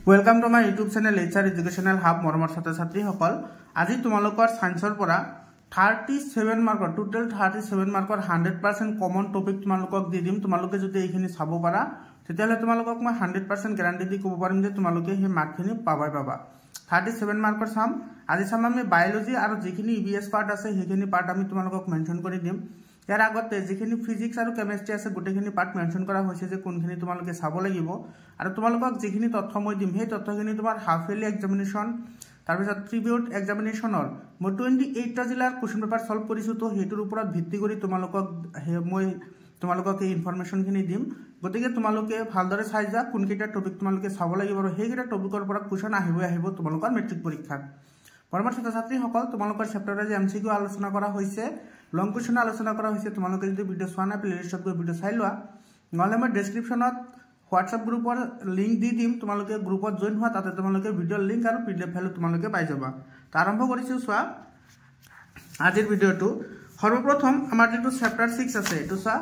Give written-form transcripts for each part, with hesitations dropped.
Welcome to my YouTube channel HR educational hub मरमर छात्र छात्री सकल आज तुमालोकर साइंसर परा 37 मार्कर टोटल 37 मार्कर 100% कमन टपिक तुमालोকক দি দিম। तुमालोके যদি এইখিনি চাব পাৰা তেতিয়াহলে तुमालोকক মই 100% গ্যাৰান্টি দি ক'ব পাৰিম যে तुमालोके সেই মাৰ্কখিনি পাবা 37 মাৰ্কৰ চাম। আজি চাম আমি বায়োলজি আৰু যিখিনি ইবিএছ পাৰ্ট আছে সেইখিনি পাৰ্ট আমি तुमालोকক মেনশন কৰি দিম। यार आगते जिखिनि फिजिक्स और केमिस्ट्री আছে গোটেখিনি পাৰ্ট মেনশন কৰা হয়েছে যে কোনখিনি তোমালোকে চাব লাগিব আৰু তোমালোকক যিখিনি তথ্য মই দিম সেই তথ্যখিনি তোমাৰ হাফ ইয়াৰলি এক্সামিনেশন তাৰপিছত ট্ৰিবিউট এক্সামিনেশনৰ মই 28টা জিলাৰ কোৱেশ্চন পেপাৰ সলভ কৰিছো। তো হেতুৰ ওপৰত ভিত্তি কৰি তোমালোকক এই ইনফৰমেশনখিনি দিম। গতিকে তোমালোকে ভালদৰে চাই যা কোনকেইটা টপিক তোমালোকে চাব লাগিব আৰু সেইকেইটা টপিকৰ পৰা কোৱেশ্চন আহিব তোমালোকৰ মেট্ৰিক পৰীক্ষাত। পৰমৰ ছাত্ৰ ছাত্ৰী সকল তোমালোকৰ চেপ্টাৰৰ যে এমসিকিউ আলোচনা কৰা হৈছে লং কুৱেশ্চন আলোচনা কৰা হৈছে তোমালোকে যদি ভিডিও চোৱা নাই প্লেলিষ্টত গৈ ভিডিও চাই লোৱা নহলে মই ডেসক্ৰিপচনত হোৱাটসঅ্যাপ গ্ৰুপৰ লিংক দি দিম। তোমালোকে গ্ৰুপত জয়েন হোৱা তাতে তোমালোকে ভিডিঅ লিংক আৰু পিডিএফ ফাইল তোমালোকে পাই যাবা। তো আৰম্ভ কৰিছো চোৱা আজিৰ ভিডিওটো। সৰ্বপ্ৰথম আমাৰ যেটো চেপ্টাৰ 6 আছে এটো চোৱা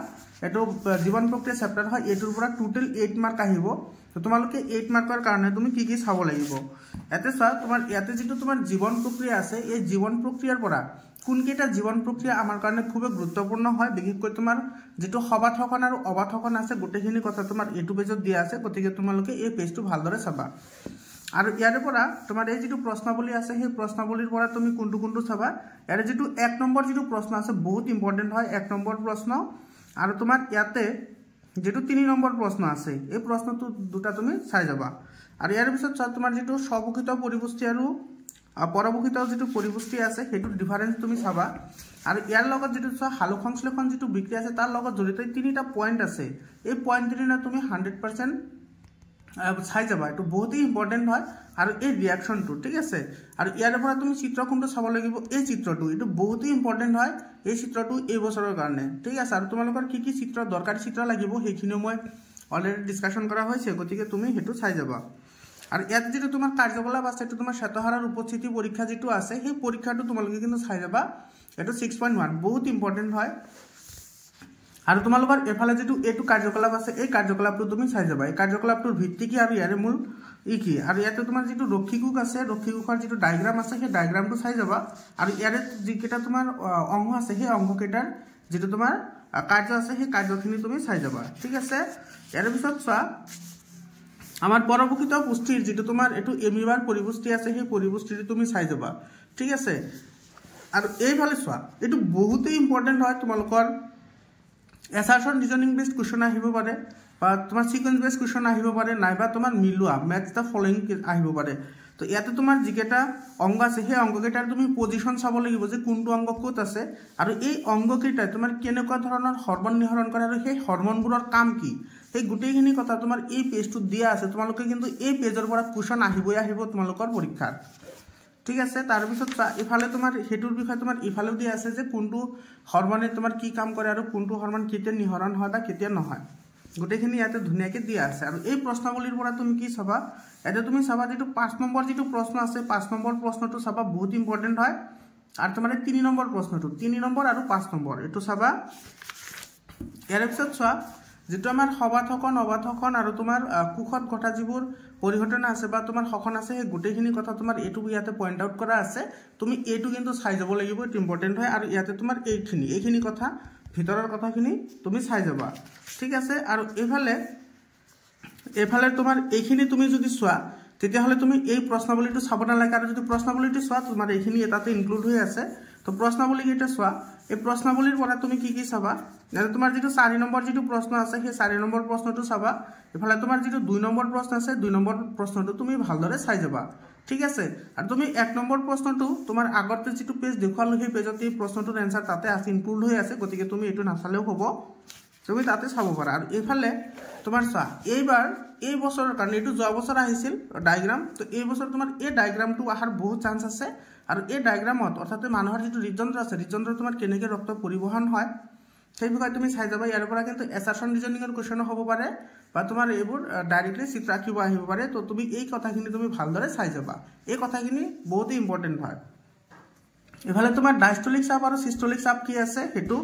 এটো জীৱন প্ৰক্ৰিয়া চেপ্টাৰ হয়। এটোৰ পৰা টোটাল 8 মাৰ্ক আহিব। তো তোমালোকে 8 মাৰ্কৰ কাৰণে তুমি কি কি চাব লাগিব এতে চোৱা তোমাৰ ইয়াতে যেটো তোমাৰ জীৱন প্ৰক্ৰিয়া আছে এই জীৱন প্ৰক্ৰিয়াৰ পৰা কোনকেইটা জীৱন প্ৰক্ৰিয়া আমাৰ কাৰণে খুব গুৰুত্বপূৰ্ণ হয় বিশেষকৈ তোমাৰ যেটো সবাথকন আৰু অবাথকন আছে গোটেখিনি কথা তোমাৰ এটো পেজত দিয়া আছে। গতিকে তোমালোকে এই পেজটো ভালদৰে চাবা আৰু ইয়াৰ পৰা তোমাৰ এই যেটো প্ৰশ্নাৱলী আছে সেই প্ৰশ্নাৱলীৰ পৰা তুমি কোনটো চাবা। ইয়াৰ যেটো 1 নম্বৰ যেটো প্ৰশ্ন আছে বহুত ইম্পৰ্টেন্ট হয় 1 নম্বৰ প্ৰশ্ন আৰু তোমাৰ ইয়াতে যেটো 3 নম্বৰ প্ৰশ্ন আছে এই প্ৰশ্নটো দুটা তুমি চাই যাবা। আৰু ইয়াৰ পিছত তোমাৰ যেটো স্বভূষিত পৰিপুষ্টি আৰু পৰভূষিত যেটো পৰিপুষ্টি আছে সেইটো ডিফাৰেন্স তুমি চাবা। আৰু ইয়াৰ লগত যেটো হালু সংশ্লেষণ যেটো বিক্ৰিয়া আছে তাৰ লগত জড়িত তিনিটা পয়েন্ট আছে এই পয়েন্টখিনি তুমি 100% চাই যাবা। এটো বহুত ইম্পৰ্টেন্ট হয় আৰু এই ৰিঅ্যাকশনটো ঠিক আছে। আৰু ইয়াৰ পৰা তুমি চিত্ৰ কোনটো চাব লাগিব এই চিত্ৰটো এটো বহুত ইম্পৰ্টেন্ট হয় এই চিত্ৰটো এই বছৰৰ কাৰণে ঠিক আছে। আৰু তোমালোকৰ কি কি চিত্ৰ দৰকাৰী চিত্ৰ লাগিব সেইখিনি মই অলৰেডি ডিসকাশন কৰা হৈছে গতিকে তুমি হেতু চাই যাবা। আৰু ইয়াত যেটো তোমাৰ কাৰ্যকলাপ আছে এটো তোমাৰ শ্বেতহাৰৰ উপস্থিতি পৰীক্ষা যেটো আছে সেই পৰীক্ষাটো তোমালোকে কিন্তু চাই যাবা। এটো 6.1 বহুত ইম্পৰ্টেন্ট হয়। আৰু তোমালোকৰ এফালে যেটো এটো কাৰ্যকলাপ আছে এই কাৰ্যকলাপটো তুমি চাই যাবা। এই কাৰ্যকলাপটোৰ ভিত্তি কি আৰু ইয়াৰে মূল কি আৰু ইয়াতে তোমাৰ যেটো ৰক্ষীকোষ আছে ৰক্ষীকোষৰ যেটো ডায়াগ্ৰাম আছে সেই ডায়াগ্ৰামটো চাই যাবা। আৰু ইয়াৰে যিকেইটা তোমাৰ অংশ আছে সেই অংশকেইটাৰ যেটো তোমাৰ কাৰ্য আছে সেই কাৰ্যখিনি তুমি চাই যাবা ঠিক আছে। ইয়াৰ পিছত চোৱা আমাৰ পৰভূষিত পুষ্টিৰ যেটো তোমাৰ এটো এমিবাৰ পৰিপুষ্টি আছে সেই পৰিপুষ্টিটো তুমি চাই যাবা ঠিক আছে। আৰু এইফালে চোৱা এটো বহুত ইম্পৰ্টেন্ট হয় তোমালোকৰ এছাৰশন ৰিজনিং বেসড কোৱেশ্চন আহিব পাৰে বা তোমাৰ সিকোয়েন্স বেসড কোৱেশ্চন আহিব পাৰে নাইবা তোমাৰ মিলুৱা ম্যাথ দা ফলোইং আহিব পাৰে। তো ইয়াতে তোমাৰ যিকেটা অংগ আছে সেই অংগকেইটাৰ তুমি পজিশন চাব লাগিব যে কোনটো অংগ ক'ত আছে আৰু এই অংগকেইটা তোমাৰ কেনেকুৱা ধৰণৰ হৰমন নিহৰণ কৰে আৰু সেই হৰমনবোৰৰ কাম কি এই গোটেইখিনি কথা তোমাৰ এই পেজটো দিয়া আছে। তোমালোকে কিন্তু এই পেজৰ পৰা কোৱেশ্চন আহিব তোমালোকৰ পৰীক্ষাত ঠিক আছে। তাৰ পিছত ইফালে তোমাৰ হেতুৰ বিষয় তোমাৰ ইফালেও দিয়া আছে যে কোনটো হৰমনে তোমাৰ কি কাম কৰে আৰু কোনটো হৰমন কেতিয়া নিহৰণ হয় বা কেতিয়া নহয় গোটেইখিনি ইয়াতে ধুনিয়াকে দিয়া আছে। আৰু এই প্ৰশ্নাৱলীৰ পৰা তুমি কি চাবা এতে তুমি চাবা যেটো 5 নম্বৰ যেটো প্ৰশ্ন আছে 5 নম্বৰ প্ৰশ্নটো চাবা বহুত ইম্পৰ্টেন্ট হয়। আৰু তোমাৰ 3 নম্বৰ প্ৰশ্নটো 3 নম্বৰ আৰু 5 নম্বৰ এটো চাবা। ইয়াৰ পিছত চোৱা যেটো আমাৰ সবাথকন অবাথকন আৰু তোমাৰ কোষত ঘটা যিবোৰ পৰিঘটনা আছে বা তোমাৰ সখন আছে সেই গোটেইখিনি কথা তোমাৰ এটো ইয়াতে পয়েন্ট আউট কৰা আছে তুমি এটো কিন্তু চাই যাব লাগিব এটো ইম্পৰ্টেন্ট হয়। আৰু ইয়াতে তোমাৰ এইখিনি কথা ভিতৰৰ কথাখিনি তুমি চাই যাবা ঠিক আছে। আৰু এফালে তোমাৰ এইখিনি তুমি যদি চোৱা তেতিয়াহলে তুমি এই প্ৰশ্নাৱলীটো চাব নালাগে। আৰু যদি প্ৰশ্নাৱলীটো চোৱা তোমাৰ এইখিনি এটাতে ইনক্লুড হৈ আছে। তো প্ৰশ্নাৱলী কেইটা চোৱা এই প্ৰশ্নাৱলীৰ পৰা তুমি কি চাবা মানে তোমাৰ যেটো 4 নম্বৰ যেটো প্ৰশ্ন আছে সেই 4 নম্বৰ প্ৰশ্নটো চাবা। এফালে তোমাৰ যেটো 2 নম্বৰ প্ৰশ্ন আছে 2 নম্বৰ প্ৰশ্নটো তুমি ভালদৰে চাই যাবা ঠিক আছে। আৰু তুমি 1 নম্বৰ প্ৰশ্নটো তোমাৰ আগতে যেটো পেজ দেখুৱালো সেই পেজত এই প্ৰশ্নটোৰ এনসাৰ তাতে আছে ইনক্লুড হৈ আছে গতিকে তুমি এটো নাচালেও হ'ব তুমি তাতে চাব পাৰা। আৰু এইফালে তোমাৰ চোৱা এইবাৰ এই বছৰৰ কাৰণে এটো যোৱা বছৰ আহিছিল ডায়াগ্ৰাম। তো এই বছৰ তোমাৰ এই ডায়াগ্ৰামটো আহাৰ বহুত চান্স আছে। আৰু এই ডায়াগ্ৰামত অৰ্থাৎ মানুহৰ যেটো হৃদযন্ত্ৰ আছে হৃদযন্ত্ৰ তোমাৰ কেনেকৈ ৰক্ত পৰিবহন হয় সেই বিষয়ে তুমি চাই যাবা। ইয়াৰ পৰা কিন্তু এছাৰশন ৰিজনিংৰ কোৱেশ্চন হ'ব পাৰে বা তোমাৰ এইবোৰ ডাইৰেক্টলি চিত্ৰ আঁকিব আহিব পাৰে। তো তুমি এই কথাখিনি তুমি ভালদৰে চাই যাবা এই কথাখিনি বহুত ইম্পৰ্টেন্ট হয়। এফালে তোমাৰ ডায়স্টলিক চাপ আৰু সিস্টলিক চাপ কি আছে হেতু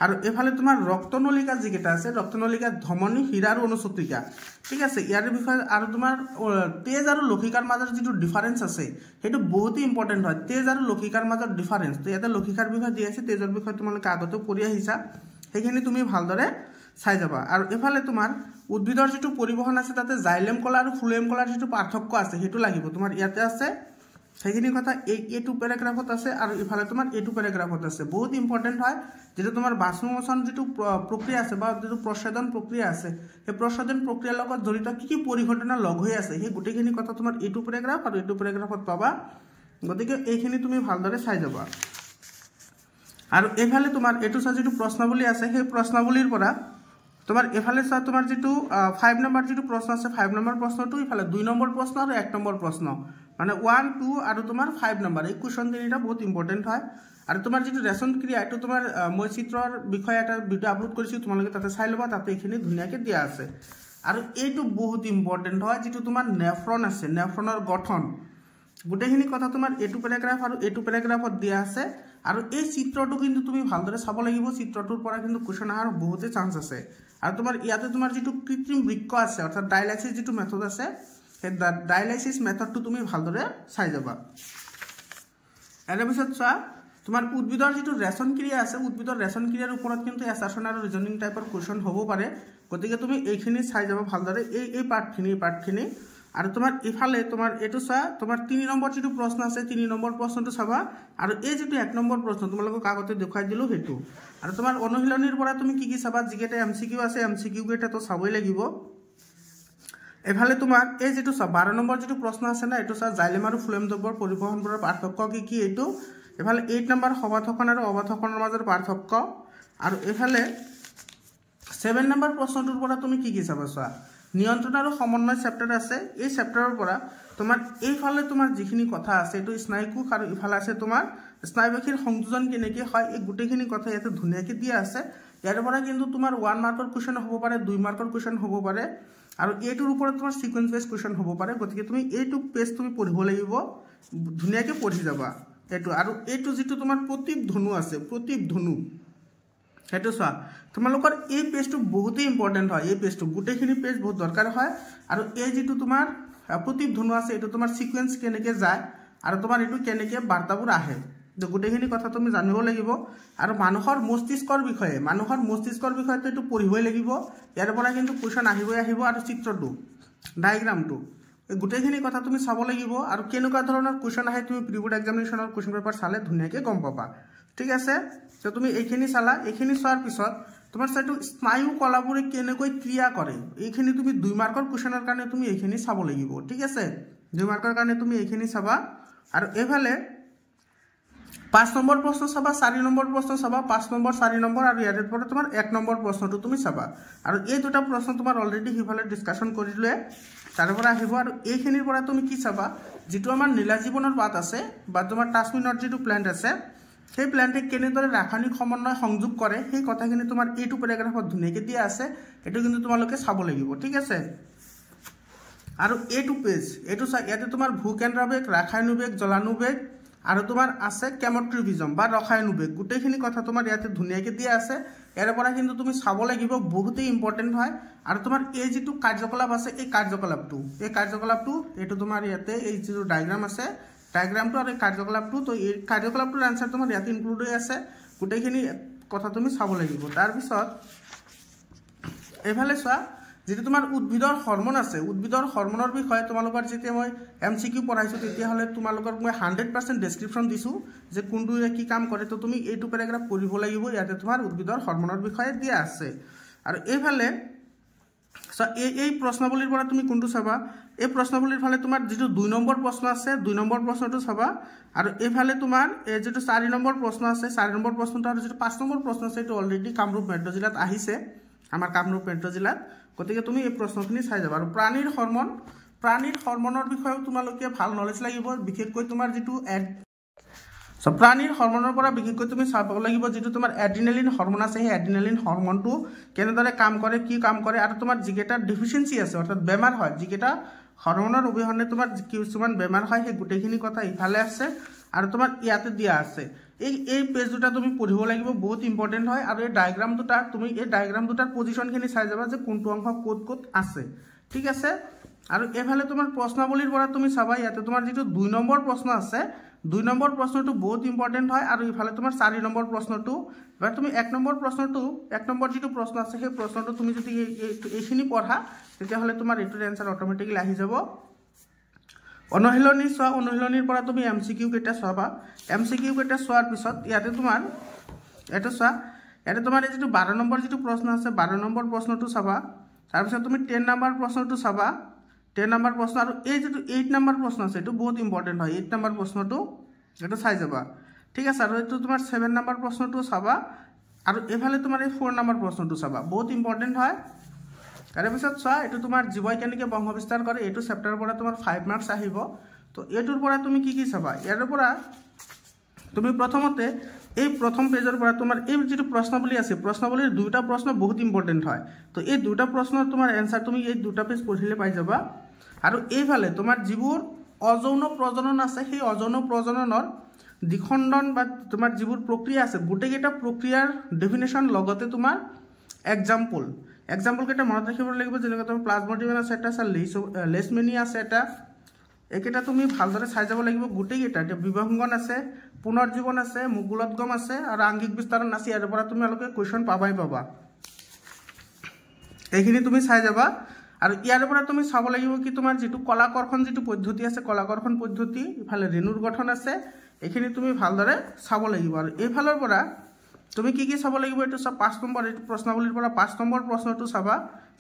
আৰু এফালে তোমাৰ ৰক্তনলিকা যিকেইটা আছে ৰক্তনলিকা ধমনী হীৰা আৰু অনুচক্ৰিকা ঠিক আছে ইয়াৰ বিষয়ে আৰু তোমাৰ তেজ আৰু লক্ষিকাৰ মাজৰ যিটো ডিফাৰেন্স আছে হেতু বহুত ইম্পৰ্টেন্ট হয় তেজ আৰু লক্ষিকাৰ মাজৰ ডিফাৰেন্স তো ইয়াতে লক্ষিকাৰ বিষয়ে দি আছে তেজৰ বিষয়ে তোমালোকে আগতে পঢ়ি আহিছা সেইখিনি তুমি ভালদৰে চাই যাবা আৰু এফালে তোমাৰ উদ্ভিদৰ যিটো পৰিবহন আছে তাতে জাইলেম কলা আৰু ফ্লোয়েম কলাৰ যিটো পাৰ্থক্য আছে হেতু লাগিব তোমাৰ ইয়াতে আছে সেইখিনি কথা এইটো প্যাৰাগ্ৰাফত আছে আৰু ইফালে তোমাৰ এইটো প্যাৰাগ্ৰাফত আছে বহুত ইম্পৰ্টেন্ট হয় যেটো তোমাৰ বাষ্পমোচন যিটো প্ৰক্ৰিয়া আছে বা যিটো প্ৰসাধন প্ৰক্ৰিয়া আছে এই প্ৰসাধন প্ৰক্ৰিয়াৰ লগত জড়িত কি পৰিঘটনা লগ হৈ আছে সেই গুটেখিনি কথা তোমাৰ এইটো প্যাৰাগ্ৰাফ আৰু এইটো প্যাৰাগ্ৰাফত পাবা গতিকে এইখিনি তুমি ভালদৰে চাই যাবা আৰু এফালে তোমাৰ এইটো যিটো প্ৰশ্নাৱলী আছে সেই প্ৰশ্নাৱলীৰ পৰা তোমাৰ এফালে চা তোমাৰ যেটো 5 নম্বৰ যেটো প্ৰশ্ন আছে 5 নম্বৰ প্ৰশ্নটো ইফালে 2 নম্বৰ প্ৰশ্ন আৰু 1 নম্বৰ প্ৰশ্ন মানে 1 2 আৰু তোমাৰ 5 নম্বৰ এই কোৱেশ্চন তিনিটা বহুত ইম্পৰ্টেন্ট হয় আৰু তোমাৰ যেটো ৰেচন ক্ৰিয়া এটো তোমাৰ মই চিত্ৰৰ বিষয় এটা ভিডিও আপলোড কৰিছো তোমালোকে তাতে চাই লবা তাতে এখিনি ধুনিয়াকে দিয়া আছে আৰু এইটো বহুত ইম্পৰ্টেন্ট হয় যেটো তোমাৰ নেফ্ৰন আছে নেফ্ৰনৰ গঠন গুটেখিনি কথা তোমাৰ এটো প্যাৰাগ্ৰাফ আৰু এটো প্যাৰাগ্ৰাফত দিয়া আছে আৰু এই চিত্ৰটো কিন্তু তুমি ভালদৰে চাব লাগিব চিত্ৰটোৰ পৰা কিন্তু কোৱেশ্চন আহাৰ বহুতে চান্স আছে আৰু তোমাৰ ইয়াতে তোমাৰ যেটো কৃত্ৰিম বৃক্ক আছে অৰ্থাৎ ডায়ালাইসিস যেটো মেথড আছে সেই ডায়ালাইসিস মেথডটো তুমি ভালদৰে চাই যাবা এৰ পিছত চা তোমাৰ উদ্ভিদৰ যেটো ৰেচন ক্ৰিয়া আছে উদ্ভিদৰ ৰেচন ক্ৰিয়াৰ ওপৰত কিন্তু এছাৰশন আৰু ৰিজনিং টাইপৰ কোৱেশ্চন হ'ব পাৰে গতিকে তুমি এইখিনি চাই যাবা ভালদৰে এই পাৰ্টখিনি আৰু তোমাৰ ইফালে তোমাৰ এটো চা তোমাৰ 3 নম্বৰ যেটো প্ৰশ্ন আছে 3 নম্বৰ প্ৰশ্নটো চাবা আৰু এই যেটো 1 নম্বৰ প্ৰশ্ন তোমালোকক কাগজতে দেখাই দিলো হেতু আৰু তোমাৰ অনুশীলনীৰ পৰা তুমি কি চাবা যিকেটা এমসিকিউ আছে এমসিকিউ কেটা তো চাবই লাগিব এফালে তোমাৰ এই যেটো 12 নম্বৰ যেটো প্ৰশ্ন আছে না এটো চা জাইলেম আৰু ফ্লোয়েম দ্ৰব্যৰ পৰিবহনৰ পাৰ্থক্য কি এটো এফালে 8 নম্বৰ সমাথকন আৰু অবাথকনৰ মাজৰ পাৰ্থক্য আৰু এফালে 7 নম্বৰ প্ৰশ্নটোৰ পৰা তুমি কি চাবা চোৱা নিয়ন্ত্ৰণ আৰু সমন্বয় চেপ্টাৰ আছে এই চেপ্টাৰৰ পৰা তোমাৰ এইফালে তোমাৰ যিখিনি কথা আছে এটো স্নায়ুকোষ আৰু ইফালে আছে তোমাৰ স্নায়ুবক্ষীৰ সংযোজন কেনেকৈ হয় এই গুটেখিনি কথা ইয়াতে ধুনিয়াকে দিয়া আছে ইয়াৰ পৰা কিন্তু তোমাৰ 1 মাৰ্কৰ কোৱেশ্চন হ'ব পাৰে 2 মাৰ্কৰ কোৱেশ্চন হ'ব পাৰে আৰু এইটোৰ ওপৰত তোমাৰ সিকোয়েন্স বেস কোৱেশ্চন হ'ব পাৰে গতিকে তুমি এইটো পেজ তুমি পঢ়িব লাগিব ধুনিয়াকে পঢ়ি যাবা এটো আৰু এইটো যেটো তোমাৰ প্ৰতীপ ধনু আছে প্ৰতীপ ধনু হেতু চোৱা তোমালোকৰ এই পেজটো বহুত ইম্পৰ্টেন্ট হয় এই পেজটো গুটেখিনি পেজ বহুত দৰকাৰ হয় আৰু এই যেটো তোমাৰ প্ৰতীপ ধনু আছে এটো তোমাৰ সিকোয়েন্স কেনেকৈ যায় আৰু তোমাৰ এটো কেনেকৈ বাৰ্তাবোৰ আহে গুটেখিনি কথা তুমি জানিব লাগিব আৰু মানুহৰ মস্তিষ্কৰ বিষয়ে এটো পঢ়িবই লাগিব ইয়াৰ পৰা কিন্তু কোৱেশ্চন আহিব আৰু চিত্ৰটো ডায়াগ্ৰামটো এই গুটেখিনি কথা তুমি চাব লাগিব আৰু কেনেকুৱা ধৰণৰ কোৱেশ্চন আহে তুমি প্ৰিবোৰ্ড এক্সামিনেশনৰ কোৱেশ্চন পেপাৰ চালে ধুনিয়াকে গম পাবা ঠিক আছে তো তুমি এইখিনি চালা এইখিনি চোৱাৰ পিছত তোমাৰ সাইটো স্নায়ু কলাবোৰে কেনেকৈ ক্ৰিয়া কৰে এইখিনি তুমি 2 মাৰ্কৰ কোৱেশ্চনৰ কাৰণে তুমি এইখিনি চাব লাগিব ঠিক আছে 2 মাৰ্কৰ কাৰণে তুমি এইখিনি চাবা আৰু এফালে 5 নম্বৰ প্ৰশ্ন চাবা 4 নম্বৰ প্ৰশ্ন চাবা 5 নম্বৰ 4 নম্বৰ আৰু ইয়াৰ পৰা তোমাৰ 1 নম্বৰ প্ৰশ্নটো তুমি চাবা আৰু এই দুটা প্ৰশ্ন তোমাৰ অলৰেডি হিফালে ডিসকাশন কৰিলে তাৰ পৰা আহিব আৰু এইখিনিৰ পৰা তুমি কি চাবা যেটো আমাৰ নীলা জীৱনৰ পাত আছে বা তোমাৰ টাসমিনৰ যেটো প্ল্যান্ট আছে সেই প্ল্যান্টে কেনেদৰে ৰাসায়নিক সমন্বয় সংযোগ কৰে সেই কথাখিনি তোমাৰ এইটো প্যাৰাগ্ৰাফত ধুনিয়াকে দিয়া আছে এটো কিন্তু তোমালোকে চাব লাগিব ঠিক আছে আৰু এইটো পেজ এটো ইয়াতে তোমাৰ ভূকেন্দ্ৰবেগ ৰাসায়নিক জলানুবেগ আৰু তোমাৰ আছে কেমোট্ৰিভিজম বা ৰসায়নুবেগ গুটেখিনি কথা তোমাৰ ইয়াতে ধুনিয়াকে দিয়া আছে এৰ পৰা কিন্তু তুমি চাব লাগিব বহুত ইম্পৰ্টেন্ট হয় আৰু তোমাৰ এই যেটো কাৰ্যকলাপ আছে এই কাৰ্যকলাপটো এটো তোমাৰ ইয়াতে এই যেটো ডায়াগ্ৰাম আছে ডায়াগ্ৰামটো আৰু কাৰ্যকলাপটো তো এই কাৰ্যকলাপটোৰ আনসাৰ তোমাৰ ইয়াতে ইনক্লুড হৈ আছে গুটেখিনি কথা তুমি চাব লাগিব তাৰ পিছত এফালে চোৱা যেটো তোমাৰ উদ্ভিদৰ হৰমন আছে উদ্ভিদৰ হৰমনৰ বিষয়ে তোমালোকৰ যেতিয়া মই এমসিকিউ পঢ়াইছো তেতিয়া হলে তোমালোকৰ মই 100% ডেসক্ৰিপচন দিছো যে কোনটোৱে কি কাম কৰে তো তুমি এইটো প্যাৰাগ্ৰাফ পঢ়িব লাগিব ইয়াতে তোমাৰ উদ্ভিদৰ হৰমনৰ বিষয়ে দিয়া আছে আৰু এইফালে এই প্ৰশ্নাৱলীৰ পৰা তুমি কোনটো চাবা এই প্ৰশ্নাৱলীৰ ফালে তোমাৰ যেটো 2 নম্বৰ প্ৰশ্ন আছে 2 নম্বৰ প্ৰশ্নটো চাবা আৰু এইফালে তোমাৰ এই যেটো 4 নম্বৰ প্ৰশ্ন আছে 4 নম্বৰ প্ৰশ্নটো আৰু যেটো 5 নম্বৰ প্ৰশ্ন আছে এটো অলৰেডি কামৰূপ মেট্ৰ জিলাত আহিছে আমাৰ কামৰূপ মেট্ৰ জিলাত গতিকে তুমি এই প্ৰশ্নখিনি চাই যাবা আৰু প্ৰাণীৰ হৰমনৰ বিষয়ে তোমালোকে ভাল নলেজ লাগিব বিশেষকৈ তোমাৰ যেটো প্ৰাণীৰ হৰমনৰ পৰা বিশেষকৈ তুমি চাব লাগিব যেটো তোমাৰ এড্ৰিনালিন হৰমন আছে সেই এড্ৰিনালিন হৰমনটো কেনেদৰে কাম কৰে কি কাম কৰে আৰু তোমাৰ যিকেটা ডেফিচিয়েন্সি আছে অৰ্থাৎ বেমাৰ হয় যিকেটা হৰমনৰ অবিহনে তোমাৰ কিছুমান বেমাৰ হয় সেই গুটেখিনি কথা ইফালে আছে আৰু তোমাৰ ইয়াতে দিয়া আছে এই পেজ দুটা তুমি পঢ়িব লাগিব বহুত ইম্পৰ্টেন্ট হয় আৰু এই ডায়াগ্ৰাম দুটা তুমি এই ডায়াগ্ৰাম দুটাৰ পজিশনখিনি চাই যাবা যে কোনটো অংশ ক'ত ক'ত আছে ঠিক আছে আৰু এফালে তোমাৰ প্ৰশ্নাৱলীৰ পৰা তুমি চাবা ইয়াতে তোমাৰ যেটো 2 নম্বৰ প্ৰশ্ন আছে 2 নম্বৰ প্ৰশ্নটো বহুত ইম্পৰ্টেন্ট হয় আৰু ইফালে তোমাৰ 4 নম্বৰ প্ৰশ্নটো বা তুমি 1 নম্বৰ প্ৰশ্নটো 1 নম্বৰ যেটো প্ৰশ্ন আছে সেই প্ৰশ্নটো তুমি যদি এইখিনি পঢ়া তেতিয়া হলে তোমাৰ এটোৰ এনসাৰ অটোমেটিক্যালি আহি যাব অনুশীলনী চোৱা অনুশীলনীৰ পৰা তুমি এমসিকিউ কেটা চাবা এমসিকিউ কেটা চোৱাৰ পিছত ইয়াতে তোমাৰ এটা চোৱা ইয়াতে তোমাৰ এই যেটো 12 নম্বৰ যেটো প্ৰশ্ন আছে 12 নম্বৰ প্ৰশ্নটো চাবা তাৰ পিছত তুমি 10 নম্বৰ প্ৰশ্নটো চাবা 10 নম্বৰ প্ৰশ্ন আৰু এই যেটো 8 নম্বৰ প্ৰশ্ন আছে এটো বহুত ইম্পৰ্টেন্ট হয় 8 নম্বৰ প্ৰশ্নটো এটা চাই যাবা ঠিক আছে আৰু এটো তোমাৰ 7 নম্বৰ প্ৰশ্নটো চাবা আৰু এফালে তোমাৰ এই 4 নম্বৰ প্ৰশ্নটো চাবা বহুত ইম্পৰ্টেন্ট হয় তাৰে পিছত চোৱা এটো তোমাৰ জীৱই কেনেকে বংশ বিস্তাৰ কৰে এটো চেপ্টাৰৰ পৰা তোমাৰ 5 মাৰ্কস আহিব তো এটোৰ পৰা তুমি কি চাবা ইয়াৰ পৰা তুমি প্ৰথমতে এই প্ৰথম পেজৰ পৰা তোমাৰ এই যেটো প্ৰশ্নাৱলী আছে প্ৰশ্নাৱলীৰ দুটা প্ৰশ্ন বহুত ইম্পৰ্টেন্ট হয় তো এই দুটা প্ৰশ্নৰ তোমাৰ এনসাৰ তুমি এই দুটা পেজ পঢ়িলে পাই যাবা আৰু এইফালে তোমাৰ যিবোৰ অযৌন প্ৰজনন আছে সেই অযৌন প্ৰজননৰ দ্বিখণ্ডন বা তোমাৰ যিবোৰ প্ৰক্ৰিয়া আছে গুটেকেটা প্ৰক্ৰিয়াৰ ডেফিনেশন লগতে তোমাৰ এক্সাম্পল কেটা মনত ৰাখিব লাগিব যেনেকৈ তোমাৰ প্লাজমোডিয়াম আছে এটা লেছমেনিয়া আছে এটা একেটা তুমি ভালদৰে চাই যাব লাগিব গুটেকেটা বিভাঙ্গন আছে পুনৰ্জীৱন আছে মুকুলোদ্গম আছে আৰু আংগিক বিস্তাৰণ আছে ইয়াৰ পৰা তুমি অলকে কোৱেশ্চন পাবা এইখিনি তুমি চাই যাবা আৰু ইয়াৰ পৰা তুমি চাব লাগিব কি তোমাৰ যেটো কলাকৰ্ষণ যেটো পদ্ধতি আছে কলাকৰ্ষণ পদ্ধতি ইফালে ৰেণুৰ গঠন আছে এইখিনি তুমি ভালদৰে চাব লাগিব আৰু এইফালৰ পৰা তুমি কি চাব লাগিব এটো 5 নম্বৰ এই প্ৰশ্নাৱলীৰ পৰা 5 নম্বৰ প্ৰশ্নটো চাবা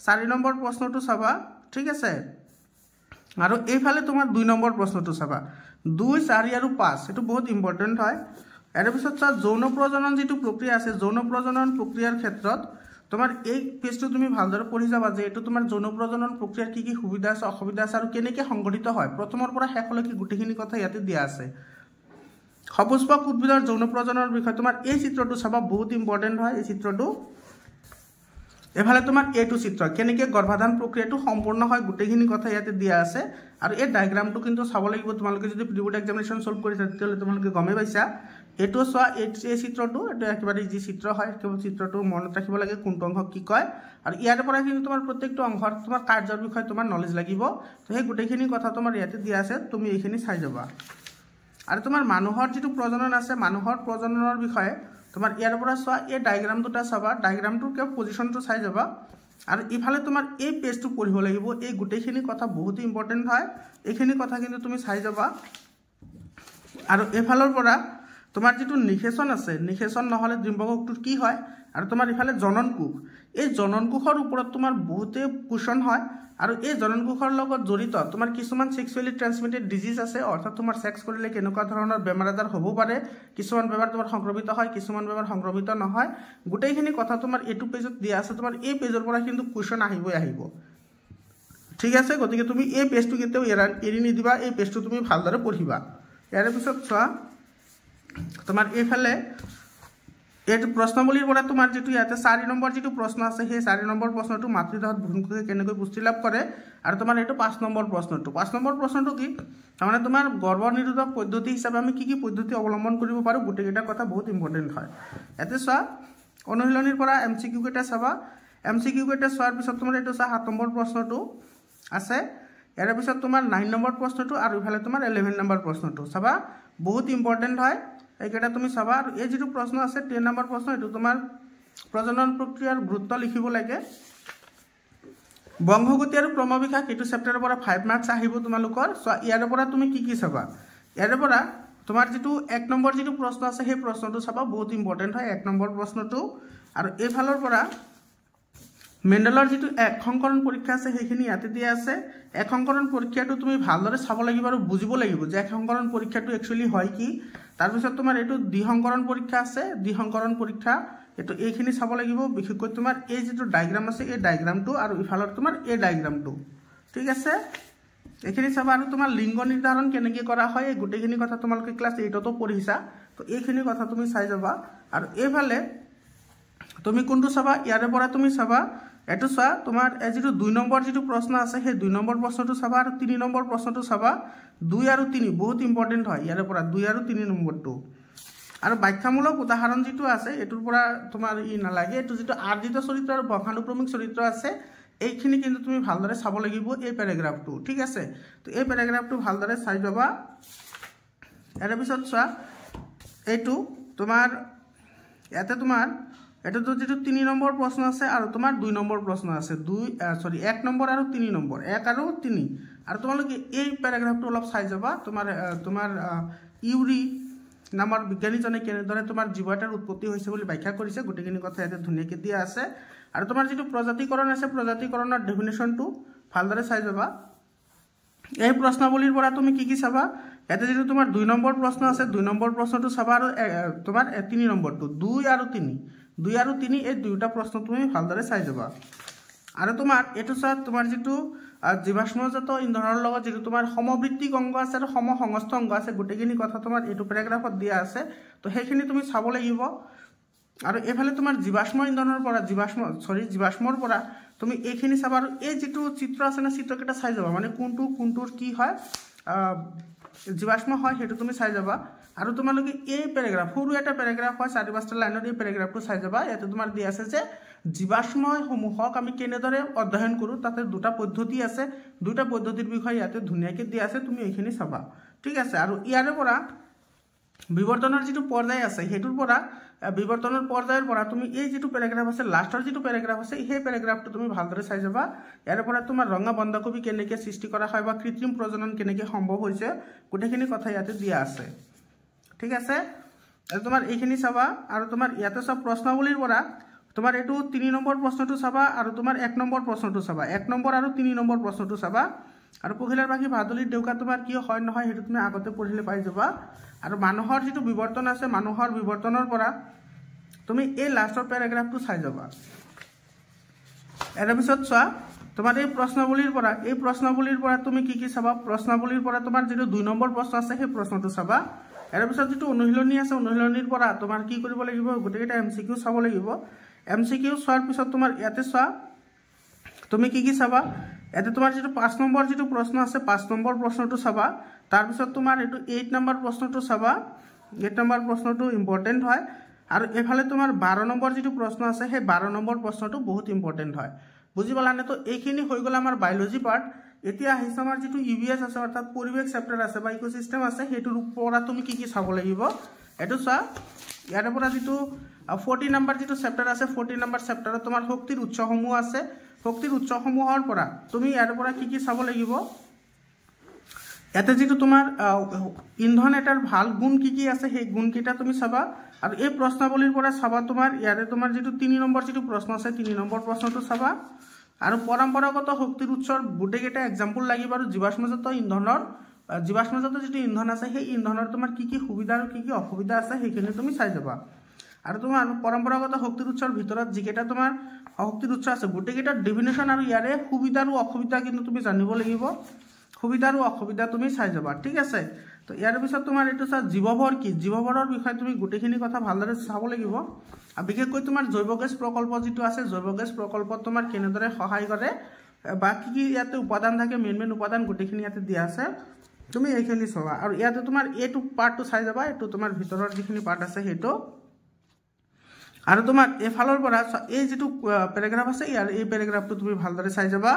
4 নম্বৰ প্ৰশ্নটো চাবা ঠিক আছে আৰু এইফালে তোমাৰ 2 নম্বৰ প্ৰশ্নটো চাবা 2 4 আৰু 5 এটো বহুত ইম্পৰ্টেন্ট হয় এৰ পিছত চা যৌন প্ৰজনন যেটো প্ৰক্ৰিয়া আছে যৌন প্ৰজনন প্ৰক্ৰিয়াৰ ক্ষেত্ৰত তোমাৰ এই পেজটো তুমি ভালদৰে পঢ়ি যাবা যে এটো তোমাৰ যৌন প্ৰজনন প্ৰক্ৰিয়াৰ কি সুবিধা আছে অসুবিধা আছে আৰু কেনেকৈ সংঘটিত হয় প্ৰথমৰ পৰা শেষলৈকে গুটেখিনি কথা ইয়াতে দিয়া আছে সপুষ্পক উদ্ভিদৰ যৌন প্ৰজননৰ বিষয় তোমাৰ এই চিত্ৰটো চাবা বহুত ইম্পৰ্টেন্ট হয় এই চিত্ৰটো এফালে তোমাৰ এটো চিত্ৰ কেনেকৈ গৰ্ভাধান প্ৰক্ৰিয়াটো সম্পূৰ্ণ হয় গুটেখিনি কথা ইয়াতে দিয়া আছে আৰু এই ডায়াগ্ৰামটো কিন্তু চাব লাগিব তোমালোকে যদি প্ৰি বোৰ্ড এক্সামিনেশন সলভ কৰিছা তেতিয়ালে তোমালোকে গমে পাইছা এটো চোৱা এই চিত্ৰটো এটা একেবাৰে যি চিত্ৰ হয় কেৱল চিত্ৰটো মনত ৰাখিব লাগে কোনটো অংশ কি কয় আৰু ইয়াৰ পৰা কিন্তু তোমাৰ প্ৰত্যেকটো অংশৰ তোমাৰ কাৰ্যৰ বিষয় তোমাৰ নলেজ লাগিব তো সেই গুটেখিনি কথা তোমাৰ ইয়াতে দিয়া আছে তুমি এইখিনি চাই যাবা আৰু তোমাৰ মানুহৰ যেটো প্ৰজনন আছে মানুহৰ প্ৰজননৰ বিষয়ে তোমাৰ ইয়াৰ পৰা চোৱা এই ডায়াগ্ৰাম দুটা চাবা ডায়াগ্ৰামটোৰ কে পজিশনটো চাই যাবা আৰু ইফালে তোমাৰ এই পেজটো পঢ়িব লাগিব এই গুটেখিনি কথা বহুত ইম্পৰ্টেন্ট হয় এইখিনি কথা কিন্তু তুমি চাই যাবা আৰু এফালৰ পৰা তোমাৰ যেটো নিষেচন আছে নিষেচন নহলে ডিম্বকোষটো কি হয় আৰু তোমাৰ ইফালে জননকোষ এই জননকোষৰ ওপৰত তোমাৰ বহুতে কোৱেশ্চন হয় আৰু এই জননকোষৰ লগত জড়িত তোমাৰ কিছুমান সেক্সুৱেলি ট্ৰান্সমিটেড ডিজিজ আছে অৰ্থাৎ তোমাৰ সেক্স কৰিলে কেনেকুৱা ধৰণৰ বেমাৰ আজাৰ হ'ব পাৰে কিছুমান বেমাৰ তোমাৰ সংক্ৰমিত হয় কিছুমান বেমাৰ সংক্ৰমিত নহয় গুটেইখিনি কথা তোমাৰ এটো পেজত দিয়া আছে তোমাৰ এই পেজৰ পৰা কিন্তু কোৱেশ্চন আহিব ঠিক আছে গতিকে তুমি এই পেজটো কেতেও এৰি নিদিবা এই পেজটো তুমি ভালদৰে পঢ়িবা ইয়াৰ পিছত চোৱা তোমাৰ এইফালে এই প্ৰশ্নাৱলীৰ পৰা তোমাৰ যেটো ইয়াতে 4 নম্বৰ যেটো প্ৰশ্ন আছে সেই 4 নম্বৰ প্ৰশ্নটো মাতৃদেহত ভ্ৰূণকোষে কেনেকৈ পুষ্টি লাভ কৰে আৰু তোমাৰ এটো 5 নম্বৰ প্ৰশ্নটো কি মানে তোমাৰ গৰ্ভনিৰোধক পদ্ধতি হিচাপে আমি কি পদ্ধতি অৱলম্বন কৰিব পাৰো গুটেকেটা কথা বহুত ইম্পৰ্টেন্ট হয় এতে চোৱা অনুশীলনীৰ পৰা এমসিকিউ কেটা চাবা এমসিকিউ কেটা চোৱাৰ পিছত তোমাৰ এটো 7 নম্বৰ প্ৰশ্নটো আছে ইয়াৰ পিছত তোমাৰ 9 নম্বৰ প্ৰশ্নটো আৰু ইফালে তোমাৰ 11 নম্বৰ প্ৰশ্নটো চাবা বহুত ইম্পৰ্টেন্ট হয় এইকেটা তুমি চাবা আৰু এই যেটো প্ৰশ্ন আছে 10 নম্বৰ প্ৰশ্ন এটো তোমাৰ প্ৰজনন প্ৰক্ৰিয়াৰ গুৰুত্ব লিখিব লাগে বংশগতি আৰু ক্ৰমবিকাশ এটো চেপ্টাৰৰ পৰা 5 মাৰ্কস আহিব তোমালোকৰ সো ইয়াৰ পৰা তুমি কি চাবা ইয়াৰ পৰা তোমাৰ যেটো 1 নম্বৰ যেটো প্ৰশ্ন আছে সেই প্ৰশ্নটো চাবা বহুত ইম্পৰ্টেন্ট হয় 1 নম্বৰ প্ৰশ্নটো আৰু এইফালৰ পৰা মেন্ডেলৰ যেটো এক সংকৰণ পৰীক্ষা আছে সেইখিনি ইয়াতে দিয়া আছে এক সংকৰণ পৰীক্ষাটো তুমি ভালদৰে চাব লাগিব আৰু বুজিব লাগিব যে এক সংকৰণ পৰীক্ষাটো একচুয়ালি হয় কি তাৰ পিছত তোমাৰ এটো দ্বিসংকৰণ পৰীক্ষা আছে দ্বিসংকৰণ পৰীক্ষা এটো এইখিনি চাব লাগিব বিশেষকৈ তোমাৰ এই যেটো ডায়াগ্ৰাম আছে এই ডায়াগ্ৰামটো আৰু ইফালৰ তোমাৰ এই ডায়াগ্ৰামটো ঠিক আছে এইখিনি চাবা আৰু তোমাৰ লিংগ নিৰ্ধাৰণ কেনেকৈ কৰা হয় এই গুটেখিনি কথা তোমালোকে ক্লাস 8 তো পঢ়িছা তো এইখিনি কথা তুমি চাই যাবা আৰু এইফালে তুমি কোনটো চাবা ইয়াৰে পৰা তুমি চাবা এইটো চোৱা তোমাৰ যিটো 2 নম্বৰ যিটো প্ৰশ্ন আছে সেই 2 নম্বৰ প্ৰশ্নটো চাবা আৰু 3 নম্বৰ প্ৰশ্নটো চাবা 2 আৰু 3 বহুত ইম্পৰ্টেণ্ট হয় ইয়াৰ পৰা 2 আৰু 3 নম্বৰটো আৰু ব্যাখ্যামূলক উদাহৰণ যিটো আছে এটোৰ পৰা তোমাৰ নালাগে এটো যিটো আৰ্জিত চৰিত্ৰ আৰু বংশানুক্ৰমিক চৰিত্ৰ আছে এইখিনি কিন্তু তুমি ভালদৰে চাব লাগিব এই প্যাৰাগ্ৰাফটো ঠিক আছে তো এই প্যাৰাগ্ৰাফটো ভালদৰে চাই যাবা এৰ পিছত চোৱা এইটো তোমাৰ ইয়াতে তোমাৰ এটো যেটো 3 নম্বৰ প্ৰশ্ন আছে আৰু তোমাৰ 2 নম্বৰ প্ৰশ্ন আছে 1 নম্বৰ আৰু 3 নম্বৰ 1 আৰু 3 আৰু তোমালোকে এই প্যাৰাগ্ৰাফটো অলপ চাই যাবা তোমাৰ ইউৰি নামৰ বিজ্ঞানীজনে কেনেদৰে তোমাৰ জীৱ এটাৰ উৎপত্তি হৈছে বুলি ব্যাখ্যা কৰিছে গোটেইখিনি কথা ইয়াতে ধুনীয়াকৈ দিয়া আছে আৰু তোমাৰ যেটো প্ৰজাতিকৰণ আছে প্ৰজাতিকৰণৰ ডেফিনেশনটো ভালদৰে চাই যাবা এই প্ৰশ্নাৱলীৰ পৰা তুমি কি চাবা ইয়াতে যেটো তোমাৰ 2 নম্বৰ প্ৰশ্ন আছে 2 নম্বৰ প্ৰশ্নটো চাবা আৰু তোমাৰ 3 নম্বৰটো 2 আৰু 3 এই দুটা প্ৰশ্ন তুমি ভালদৰে চাই যাবা আৰু তোমাৰ এটো চা তোমাৰ যেটো জীৱাশ্মজাত ইন্ধনৰ লগত যেটো তোমাৰ সমবৃত্তিক অংগ আছে আৰু সমসংস্থ অংগ আছে গোটেইখিনি কথা তোমাৰ এটো প্যাৰাগ্ৰাফত দিয়া আছে তো সেইখিনি তুমি চাব লাগিব আৰু এফালে তোমাৰ জীৱাশ্ম ইন্ধনৰ পৰা জীৱাশ্মৰ পৰা তুমি এইখিনি চাবা আৰু এই যেটো চিত্ৰ আছে না চিত্ৰকেটা চাই যাবা মানে কোনটোৰ কি হয় জীৱাশ্ম হয় হেতু তুমি চাই যাবা আৰু তোমালোকে এই প্যাৰাগ্ৰাফ সৰু এটা প্যাৰাগ্ৰাফ হয় 4-5টা লাইনৰ এই প্যাৰাগ্ৰাফটো চাই যাবা ইয়াতে তোমাৰ দিয়া আছে যে জীৱাশ্মসমূহক আমি কেনেদৰে অধ্যয়ন কৰো তাতে দুটা পদ্ধতি আছে দুটা পদ্ধতিৰ বিষয়ে ইয়াতে ধুনীয়াকৈ দিয়া আছে তুমি এইখিনি চাবা ঠিক আছে আৰু ইয়াৰে পৰা বিবৰ্তনৰ যেটো পৰ্যায় আছে হেতুৰ পৰা বিবৰ্তনৰ পৰ্যায়ৰ পৰা তুমি এই যেটো প্যাৰাগ্ৰাফ আছে লাষ্টৰ যেটো প্যাৰাগ্ৰাফ আছে এই প্যাৰাগ্ৰাফটো তুমি ভালদৰে চাই যাবা ইয়াৰ পৰা তোমাৰ ৰঙা বন্ধাকবি কেনেকৈ সৃষ্টি কৰা হয় বা কৃত্ৰিম প্ৰজনন কেনেকৈ সম্ভৱ হৈছে গোটেইখিনি কথা ইয়াতে দিয়া আছে ঠিক আছে আৰু তোমাৰ এইখিনি চাবা আৰু তোমাৰ ইয়াতে সব প্ৰশ্নাৱলীৰ পৰা তোমাৰ এটো 3 নম্বৰ প্ৰশ্নটো চাবা আৰু তোমাৰ 1 নম্বৰ প্ৰশ্নটো চাবা 1 নম্বৰ আৰু 3 নম্বৰ প্ৰশ্নটো চাবা আৰু পখিলাৰ বাকি ভাদলিৰ দেউকা তোমাৰ কি হয় নহয় হেতু তুমি আগতে পঢ়িলে পাই যাবা আৰু মানুহৰ যেটো বিবৰ্তন আছে মানুহৰ বিবৰ্তনৰ পৰা তুমি এই লাষ্টৰ প্যাৰাগ্ৰাফটো চাই যাবা এৰ পিছত চোৱা তোমাৰ এই প্ৰশ্নাৱলীৰ পৰা তুমি কি চাবা প্ৰশ্নাৱলীৰ পৰা তোমাৰ যেটো 2 নম্বৰ প্ৰশ্ন আছে সেই প্ৰশ্নটো চাবা এৰ পিছত যেটো অনুশীলনী আছে অনুশীলনীৰ পৰা তোমাৰ কি কৰিব লাগিব গোটেইটা এমসিকিউ চাব লাগিব এমসিকিউ চোৱাৰ পিছত তোমাৰ ইয়াতে চোৱা তুমি কি চাবা ইয়াতে তোমাৰ যেটো 5 নম্বৰ যেটো প্ৰশ্ন আছে 5 নম্বৰ প্ৰশ্নটো চাবা তাৰ পিছত তোমাৰ এটো 8 নম্বৰ প্ৰশ্নটো চাবা 8 নম্বৰ প্ৰশ্নটো ইম্পৰ্টেন্ট হয় আৰু এফালে তোমাৰ 12 নম্বৰ যেটো প্ৰশ্ন আছে সেই 12 নম্বৰ প্ৰশ্নটো বহুত ইম্পৰ্টেন্ট হয় বুজি পালানে তো এইখিনি হৈ গল আমাৰ বায়োলজি পাৰ্ট এতিয়া আহিছে আমাৰ যেটো ইভিএস আছে অৰ্থাৎ পৰিবেশ চেপ্টাৰ আছে বা ইকোসিস্টেম আছে হেতুৰ পৰা তুমি কি চাব লাগিব এটো চোৱা ইয়াৰ পৰা যেটো 40 নম্বৰ যেটো চেপ্টাৰ আছে 40 নম্বৰ চেপ্টাৰত তোমাৰ শক্তিৰ উৎসসমূহ আছে শক্তিৰ উৎসসমূহৰ পৰা তুমি ইয়াৰ পৰা কি চাব লাগিব ইয়াতে যেটো তোমাৰ ইন্ধন এটাৰ ভাল গুণ কি আছে সেই গুণকেইটা তুমি চাবা আৰু এই প্ৰশ্নাৱলীৰ পৰা চাবা তোমাৰ ইয়াৰে তোমাৰ যেটো 3 নম্বৰ যেটো প্ৰশ্ন আছে 3 নম্বৰ প্ৰশ্নটো চাবা আৰু পৰম্পৰাগত শক্তিৰ উৎসৰ গোটেইকেটা এক্সাম্পল লাগিব আৰু জীৱাশ্মজাত যেটো ইন্ধন আছে সেই ইন্ধনৰ তোমাৰ কি সুবিধা আৰু কি অসুবিধা আছে সেইখিনি তুমি চাই যাবা আৰু তোমাৰ পৰম্পৰাগত শক্তিৰ উৎসৰ ভিতৰত যিকেটা তোমাৰ শক্তিৰ উৎস আছে গোটেইকেটা ডেফিনেশন আৰু ইয়াৰে সুবিধা আৰু অসুবিধা কিন্তু তুমি জানিব লাগিব সুবিধা আৰু অসুবিধা তুমি চাই যাবা ঠিক আছে তো ইয়াৰ পিছত তোমাৰ এটো চা জীৱভৰ কি জীৱভৰৰ বিষয়ে তুমি গোটেইখিনি কথা ভালদৰে চাব লাগিব আৰু বিশেষকৈ তোমাৰ জৈৱ গেছ প্ৰকল্প যেটো আছে জৈৱ গেছ প্ৰকল্পত তোমাৰ কেনেদৰে সহায় কৰে বা কি ইয়াতে উপাদান থাকে মেইন উপাদান গোটেইখিনি ইয়াতে দিয়া আছে তুমি এইখিনি চাবা আৰু ইয়াতে তোমাৰ এটো পাৰ্টটো চাই যাবা এটো তোমাৰ ভিতৰৰ যিখিনি পাৰ্ট আছে হেটো আৰু তোমাৰ এফালৰ পৰা এই যেটো প্যাৰাগ্ৰাফ আছে ইয়াৰ এই প্যাৰাগ্ৰাফটো তুমি ভালদৰে চাই যাবা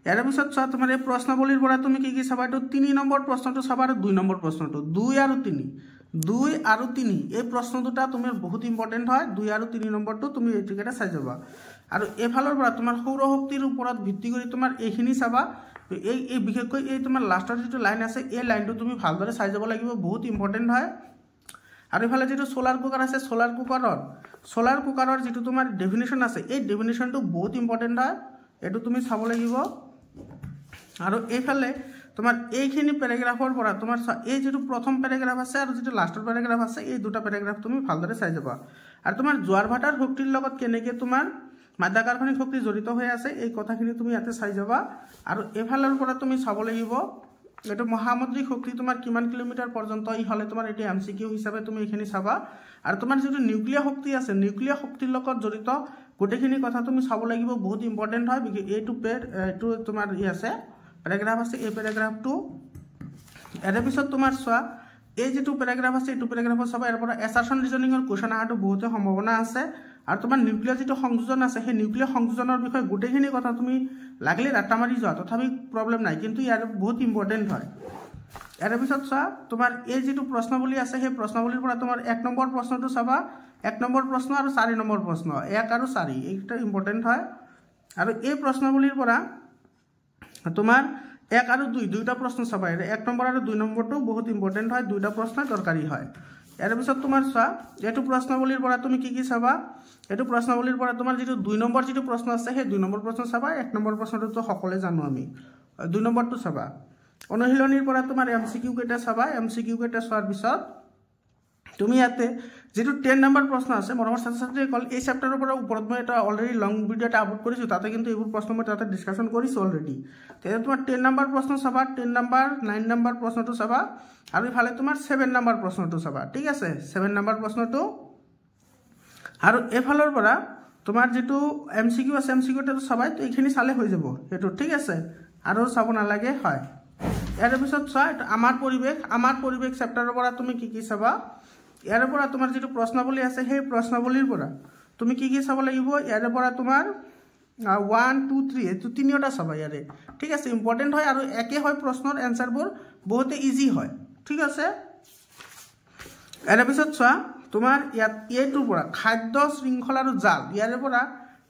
ইয়াৰ পিছত চোৱা তোমাৰ এই প্ৰশ্নাৱলীৰ পৰা তুমি কি চাবা এটো 3 নম্বৰ প্ৰশ্নটো চাবা আৰু 2 নম্বৰ প্ৰশ্নটো 2 আৰু 3 এই প্ৰশ্ন দুটা তুমি বহুত ইম্পৰ্টেন্ট হয় 2 আৰু 3 নম্বৰটো তুমি এইটোকেটা চাই যাবা আৰু এফালৰ পৰা তোমাৰ সৌৰ শক্তিৰ ওপৰত ভিত্তি কৰি তোমাৰ এইখিনি চাবা এই বিশেষকৈ এই তোমাৰ লাষ্টৰ যেটো লাইন আছে এই লাইনটো তুমি ভালদৰে চাই যাব লাগিব বহুত ইম্পৰ্টেন্ট হয় আৰু এফালে যেটো সোলাৰ কুকাৰ আছে সোলাৰ কুকাৰৰ যেটো তোমাৰ ডেফিনেশন আছে এই ডেফিনেশনটো বহুত ইম্পৰ্টেন্ট হয় এটো তুমি চাব লাগিব আৰু এইফালে তোমাৰ এইখিনি প্যাৰাগ্ৰাফৰ পৰা তোমাৰ এই যেটো প্ৰথম প্যাৰাগ্ৰাফ আছে আৰু যেটো লাষ্টৰ প্যাৰাগ্ৰাফ আছে এই দুটা প্যাৰাগ্ৰাফ তুমি ভালদৰে চাই যাবা আৰু তোমাৰ জোৱাৰ ভাটাৰ শক্তিৰ লগত কেনেকৈ তোমাৰ মাধ্যা কাৰ্বনিক শক্তি জড়িত হৈ আছে এই কথাখিনি তুমি ইয়াতে চাই যাবা আৰু এফালৰ পৰা তুমি চাব লাগিব এটা মহাসামুদ্রিক শক্তি তোমার কিমান কিলোমিটার পর্যন্ত ই হলে তোমার এটা এমসিকিউ হিসাবে তুমি এখানে চাবা আর তোমার যেটো নিউক্লিয়ার শক্তি আছে নিউক্লিয়ার শক্তিৰ লগত জড়িত গোটেইখিনি কথা তুমি চাব লাগিব বহুত ইম্পৰ্টেন্ট হয় এইটো তোমাৰ ই আছে প্যাৰাগ্ৰাফ আছে এই প্যাৰাগ্ৰাফটো এৰ পিছত তোমাৰ চোৱা এই যেটো প্যাৰাগ্ৰাফ আছে এইটো প্যাৰাগ্ৰাফত চাবা এৰ পৰা এছাৰশন ৰিজনিংৰ কোৱেশ্চন আহাটো বহুত সম্ভাৱনা আছে আৰু তোমাৰ নিউক্লিয়াৰ যেটো সংযোজন আছে সেই নিউক্লিয়াৰ সংযোজনৰ বিষয়ে গোটেইখিনি কথা তুমি লাগলে ৰাটা মাৰি যোৱা তথাপি প্ৰবলেম নাই কিন্তু ইয়াৰ বহুত ইম্পৰ্টেন্ট হয় এৰ পিছত চোৱা তোমাৰ এই যেটো প্ৰশ্নাৱলী আছে সেই প্ৰশ্নাৱলীৰ পৰা তোমাৰ 1 নম্বৰ প্ৰশ্নটো চাবা 1 নম্বৰ প্ৰশ্ন আৰু 4 নম্বৰ প্ৰশ্ন 1 আৰু 4 এইটা ইম্পৰ্টেন্ট হয় আৰু এই প্ৰশ্নাৱলীৰ পৰা তোমাৰ 1 আৰু 2 দুইটা প্ৰশ্ন চাবা 1 নম্বৰ আৰু 2 নম্বৰটো বহুত ইম্পৰ্টেন্ট হয় দুইটা প্ৰশ্ন দৰকাৰী হয় এৰ পিছত তোমাৰ চোৱা এটো প্ৰশ্নাৱলীৰ পৰা তুমি কি চাবা এটো প্ৰশ্নাৱলীৰ পৰা তোমাৰ যেটো 2 নম্বৰ যেটো প্ৰশ্ন আছে সেই 2 নম্বৰ প্ৰশ্ন চাবা 1 নম্বৰ প্ৰশ্নটো তো সকলে জানো আমি 2 নম্বৰটো চাবা অনুশীলনীৰ পৰা তোমাৰ এমসিকিউ কেটা চাবা এমসিকিউ কেটা চোৱাৰ পিছত তুমি ইয়াতে যেটো 10 নম্বৰ প্ৰশ্ন আছে মৰমৰ ছাত্ৰ-ছাত্ৰীয়ে কল এই চেপ্টাৰৰ পৰা ওপৰত মই এটা অলৰেডি লং ভিডিও এটা আপলোড কৰিছো তাতে কিন্তু এইবোৰ প্ৰশ্ন মই তাতে ডিসকাশন কৰিছো অলৰেডি তেনে তোমাৰ 10 নম্বৰ প্ৰশ্ন চাবা 10 নম্বৰ 9 নম্বৰ প্ৰশ্নটো চাবা আৰু ইফালে তোমাৰ 7 নম্বৰ প্ৰশ্নটো চাবা ঠিক আছে 7 নম্বৰ প্ৰশ্নটো আৰু এফালৰ পৰা তোমাৰ যেটো এমসিকিউ আছে এমসিকিউটো চাবা তো এইখিনি চালে হৈ যাব এটো ঠিক আছে আৰু চাব নালাগে হয় ইয়াৰ পিছত চোৱা আমাৰ পৰিবেশ চেপ্টাৰৰ পৰা তুমি কি চাবা ইয়াৰ পৰা তোমাৰ যেটো প্ৰশ্নাৱলী আছে সেই প্ৰশ্নাৱলীৰ পৰা তুমি কি চাব লাগিব ইয়াৰ পৰা তোমাৰ 1 2 3 এটো তিনিটা চাবা ইয়াৰে ঠিক আছে ইম্পৰ্টেন্ট হয় আৰু একে হয় প্ৰশ্নৰ এনসাৰবোৰ বহুত ইজি হয় ঠিক আছে ইয়াৰ পিছত চোৱা তোমাৰ ইয়াত এইটোৰ পৰা খাদ্য শৃংখলাৰ জাল ইয়াৰ পৰা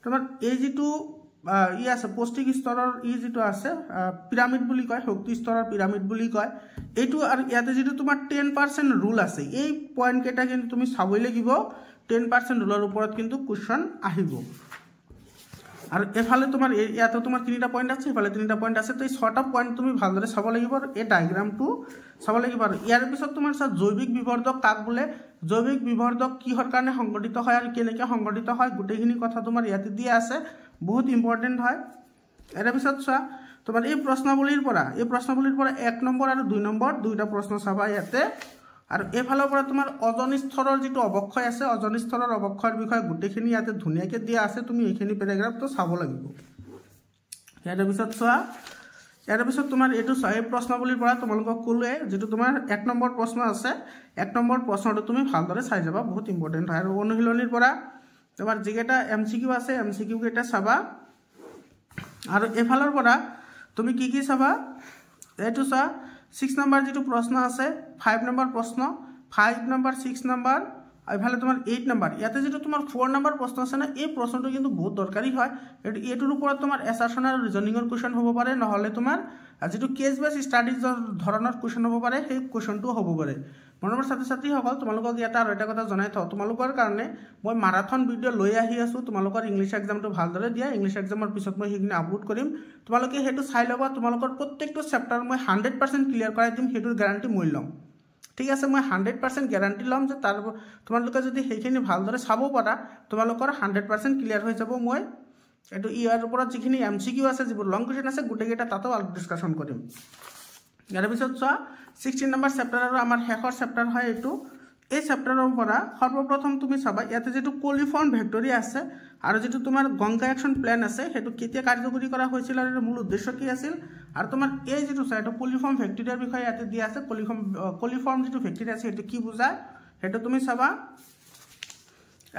তোমাৰ এই যেটো ই আছে পৌষ্টিক স্তৰৰ ই যেটো আছে পিৰামিড বুলি কয় শক্তি স্তৰৰ পিৰামিড বুলি কয় এইটো আৰু ইয়াতে যেটো তোমাৰ 10% ৰুল আছে এই পইণ্ট কেটা কিন্তু তুমি চাবই লাগিব 10% ৰুলৰ ওপৰত কিন্তু কোৱেশ্চন আহিব আৰু এফালে তোমাৰ ইয়াতে তোমাৰ তিনিটা পইণ্ট আছে এফালে তিনিটা পইণ্ট আছে তো এই ছটা পইণ্ট তুমি ভালদৰে চাব লাগিব আৰু এই ডায়াগ্ৰামটো চাব লাগিব আৰু ইয়াৰ পিছত তোমাৰ জৈৱিক বিবৰ্ধক কাক বোলে জৈৱিক বিবৰ্ধক কিহৰ কাৰণে সংগঠিত হয় আৰু কেনেকৈ সংগঠিত হয় গোটেইখিনি কথা তোমাৰ ইয়াতে দিয়া আছে বহুত ইম্পৰ্টেন্ট হয় এৰ পিছত চোৱা তোমাৰ এই প্ৰশ্নাৱলীৰ পৰা 1 নম্বৰ আৰু 2 নম্বৰ দুইটা প্ৰশ্ন চাবা ইয়াতে আৰু এফালৰ পৰা তোমাৰ ওজন স্তৰৰ যেটো অৱক্ষয় আছে ওজন স্তৰৰ অৱক্ষয়ৰ বিষয়ে গোটেইখিনি ইয়াতে ধুনিয়াকৈ দিয়া আছে তুমি এইখিনি প্যাৰাগ্ৰাফটো চাব লাগিব ইয়াৰ পিছত চোৱা ইয়াৰ পিছত তোমাৰ এটো এই প্ৰশ্নাৱলীৰ পৰা তোমালোকক কলে যেটো তোমাৰ 1 নম্বৰ প্ৰশ্ন আছে 1 নম্বৰ প্ৰশ্নটো তুমি ভালদৰে চাই যাবা বহুত ইম্পৰ্টেন্ট হয় আৰু অনুশীলনীৰ পৰা তোমাৰ যেটা এমসিকিউ আছে এমসিকিউ কেটা চাবা আৰু এফালৰ পৰা তুমি কি চাবা এটো চা 6 নম্বৰ যেটো প্ৰশ্ন আছে 5 নম্বৰ প্ৰশ্ন 5 নম্বৰ 6 নম্বৰ এফালে তোমাৰ 8 নম্বৰ ইয়াতে যেটো তোমাৰ 4 নম্বৰ প্ৰশ্ন আছে না এই প্ৰশ্নটো কিন্তু বহুত দৰকাৰী হয় এটোৰ ওপৰত তোমাৰ এছাৰশন আৰু ৰিজনিংৰ কোৱেশ্চন হ'ব পাৰে নহলে তোমাৰ যেটো কেস বেস ষ্টাডিজৰ ধৰণৰ কোৱেশ্চন হ'ব পাৰে সেই কোৱেশ্চনটো হ'ব পাৰে মৰমৰ ছাত্ৰ-ছাত্ৰী সকল তোমালোকক এটা আৰু এটা কথা জনাই থওঁ তোমালোকৰ কাৰণে মই মাৰাথন ভিডিও লৈ আহি আছো তোমালোকৰ ইংলিশ এক্সামটো ভালদৰে দিয়া ইংলিশ এক্সামৰ পিছত মই হিগনি আপলোড কৰিম তোমালোকে হেতু চাই লবা তোমালোকৰ প্ৰত্যেকটো চেপ্টাৰ মই 100% ক্লিয়াৰ কৰাই দিম হেতুৰ গ্যাৰান্টি মই লম ঠিক আছে মই 100% গ্যাৰান্টি লম যে তাৰ তোমালোকে যদি হেখিনি ভালদৰে চাব পাৰা তোমালোকৰ 100% ক্লিয়াৰ হৈ যাব মই এটো ইয়াৰ ওপৰত যিখিনি এমসিকিউ আছে যিবোৰ লং কোৱেশ্চন আছে গুটেকেটা তাতো ডিসকাশন কৰিম ইয়াৰ পিছত চোৱা 16 নম্বৰ চেপ্টাৰ আৰু আমাৰ শেষৰ চেপ্টাৰ হয় এটো এই চেপ্টাৰৰ পৰা সৰ্বপ্ৰথম তুমি চাবা ইয়াতে যেটো কলিফৰ্ম ভেক্টৰি আছে আৰু যেটো তোমাৰ গংগা একচন প্ল্যান আছে হেতু কেতিয়া কাৰ্যকৰী কৰা হৈছিল আৰু মূল উদ্দেশ্য কি আছিল আৰু তোমাৰ এই যেটো চাইটো কলিফৰ্ম ভেক্টৰিৰ বিষয়ে ইয়াতে দিয়া আছে কলিফৰ্ম যেটো ভেক্টৰি আছে হেতু কি বুজায় হেতু তুমি চাবা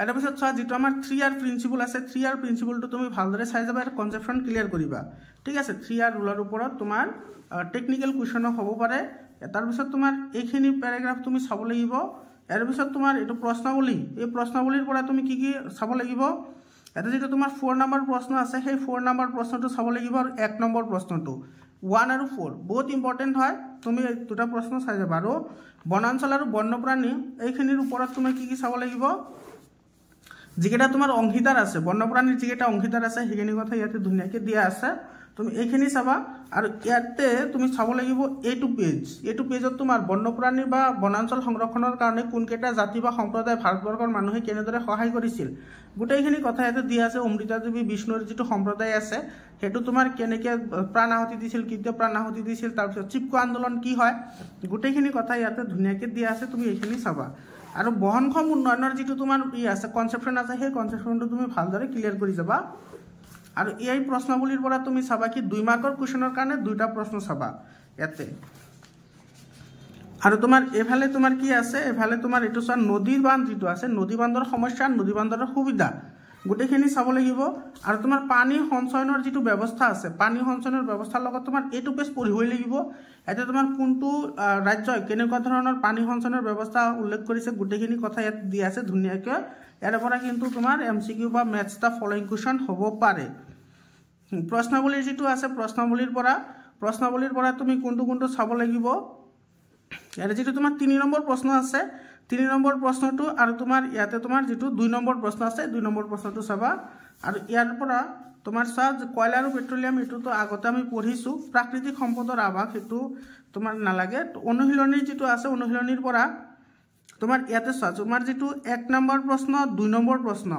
এৰ পিছত চোৱা যেটো আমাৰ 3R প্ৰিন্সিপল আছে 3R প্ৰিন্সিপলটো তুমি ভালদৰে চাই যাবা আৰু কনসেপচন ক্লিয়াৰ কৰিবা ঠিক আছে 3R ৰুলৰ ওপৰত তোমাৰ টেকনিক্যাল কোৱেশ্চন হ'ব পাৰে তাৰ পিছত তোমাৰ এইখিনি প্যাৰাগ্ৰাফ তুমি চাব লাগিব এৰ পিছত তোমাৰ এটো প্ৰশ্নাৱলী এই প্ৰশ্নাৱলীৰ পৰা তুমি কি চাব লাগিব এটা যেটো তোমাৰ 4 নম্বৰ প্ৰশ্ন আছে সেই 4 নম্বৰ প্ৰশ্নটো চাব লাগিব আৰু 1 নম্বৰ প্ৰশ্নটো 1 আৰু 4 বহুত ইম্পৰ্টেন্ট হয় তুমি দুটা প্ৰশ্ন চাই যাবা আৰু বনাঞ্চল আৰু বন্যপ্ৰাণী এইখিনিৰ ওপৰত তুমি কি চাব লাগিব যেটা তোমাৰ অংশীদাৰ আছে বন্যপ্ৰাণীৰ যেটা অংশীদাৰ আছে হেখিনি কথা ইয়াতে ধুনিয়াকৈ দিয়া আছে তুমি এইখিনি চাবা আৰু ইয়াতে তুমি চাব লাগিব এইটো পেজত তোমাৰ বন্যপ্ৰাণী বা বনাঞ্চল সংৰক্ষণৰ কাৰণে কোনকেইটা জাতি বা সম্প্ৰদায় ভাৰতবৰ্ষৰ মানুহে কেনেদৰে সহায় কৰিছিল গোটেইখিনি কথা ইয়াতে দিয়া আছে অমৃতাদেৱী বিষ্ণুৰ যিটো সম্প্ৰদায় আছে সেইটো তোমাৰ কেনেকৈ প্ৰাণ আহুতি দিছিল কেতিয়া প্ৰাণ আহুতি দিছিল তাৰপিছত চিপকো আন্দোলন কি হয় গোটেইখিনি কথা ইয়াতে ধুনীয়াকৈ দিয়া আছে তুমি এইখিনি চাবা আৰু বহনক্ষম উন্নয়নৰ যিটো তোমাৰ আছে কনচেপশ্যন আছে সেই কনচেপশ্যনটো তুমি ভালদৰে ক্লিয়াৰ কৰি যাবা আৰু এই প্ৰশ্নাৱলীৰ পৰা তুমি চাবা কি 2 মাৰ্কৰ কুৱেশ্যনৰ কাৰণে 2টা প্ৰশ্ন চাবা ইয়াতে আৰু তোমাৰ এফালে তোমাৰ কি আছে এফালে তোমাৰ এটো চোৱা নদী বান্ধ যিটো আছে নদী বান্ধৰ সমস্যা নদী বান্ধৰ সুবিধা গোটেইখিনি চাব লাগিব আৰু তোমাৰ পানী সঞ্চয়নৰ যিটো ব্যৱস্থা আছে পানী সঞ্চয়নৰ ব্যৱস্থাৰ লগত তোমাৰ এইটো পেজ পঢ়িবই লাগিব এতে তোমাৰ কোনটো ৰাজ্যই কেনেকুৱা ধৰণৰ পানী সঞ্চয়নৰ ব্যৱস্থা উল্লেখ কৰিছে গোটেইখিনি কথা ইয়াত দিয়া আছে ধুনীয়াকৈ ইয়াৰ পৰা কিন্তু তোমাৰ এমসিকিউ বা ম্যাথছ দা ফলোইং কোৱেশ্চন হ'ব পাৰে প্ৰশ্নাৱলীৰ যিটো আছে প্ৰশ্নাৱলীৰ পৰা তুমি কোনটো চাব লাগিব ইয়াতে যিটো তোমাৰ 3 নম্বৰ প্ৰশ্ন আছে 3 নম্বৰ প্ৰশ্নটো আৰু তোমাৰ ইয়াতে তোমাৰ যিটো 2 নম্বৰ প্ৰশ্ন আছে 2 নম্বৰ প্ৰশ্নটো চাবা আৰু ইয়াৰ পৰা তোমাৰ কয়লা আৰু পেট্ৰলিয়াম এটোতো আগতে আমি পঢ়িছো প্ৰাকৃতিক সম্পদৰ আভাস এটো তোমাৰ নালাগে অনুশীলনীৰ যিটো আছে অনুশীলনীৰ পৰা তোমাৰ ইয়াতে তোমাৰ যিটো 1 নম্বৰ প্ৰশ্ন 2 নম্বৰ প্ৰশ্ন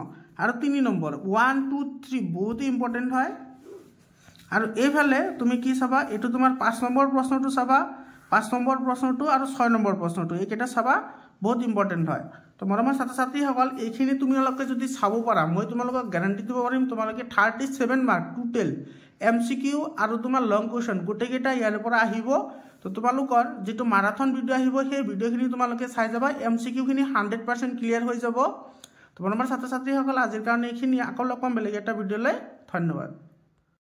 আৰু 3 নম্বৰ 1 2 3 বহুত ইম্পৰ্টেন্ট হয় আৰু এইফালে তুমি কি চাবা এটো তোমাৰ 5 নম্বৰ প্ৰশ্নটো চাবা 5 নম্বৰ প্ৰশ্নটো আৰু 6 নম্বৰ প্ৰশ্নটো এইকেইটা চাবা বহুত ইম্পৰ্টেন্ট হয় তো মৰমৰ ছাত্ৰ-ছাত্ৰী সকল এইখিনি তুমি অলপকে যদি চাব পাৰা মই তোমালোকক গ্যাৰান্টি দিব পাৰিম তোমালোকে 37 মাৰ্ক টোটাল এমসিকিউ আৰু তোমাৰ লং কোৱেশ্চন গোটেইকেইটা ইয়াৰ পৰা আহিব তো তোমালোকৰ যেটো মাৰাথন ভিডিও আহিব সেই ভিডিওখিনি তোমালোকে চাই যাবা এমসিকিউ খিনি 100% ক্লিয়াৰ হৈ যাব তো মৰমৰ ছাত্ৰ-ছাত্ৰী সকল আজিৰ কাৰণে এইখিনি আকৌ লগ পাম বেলেগ এটা ভিডিওলৈ ধন্যবাদ